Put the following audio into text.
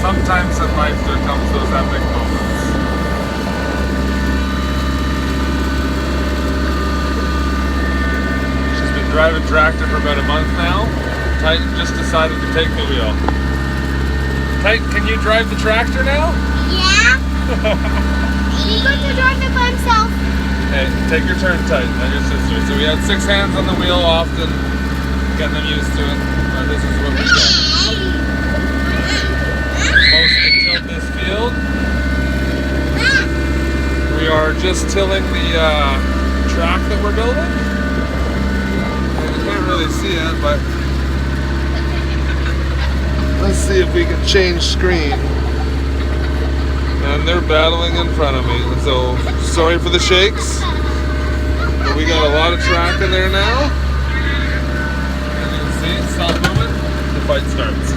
sometimes in life there comes those epic moments. She's been driving tractor for about a month now. Titan just decided to take the wheel. Titan, can you drive the tractor now? Yeah. He's going to drive it by himself. Hey, take your turn, Titan, and your sister. So we had 6 hands on the wheel often, getting them used to it. This is what we get. Mostly tilled this field. We are just tilling the track that we're building. You can't really see it, but let's see if we can change screen. And they're battling in front of me, so sorry for the shakes. But we got a lot of track in there now. And you can see, stop moving, the fight starts.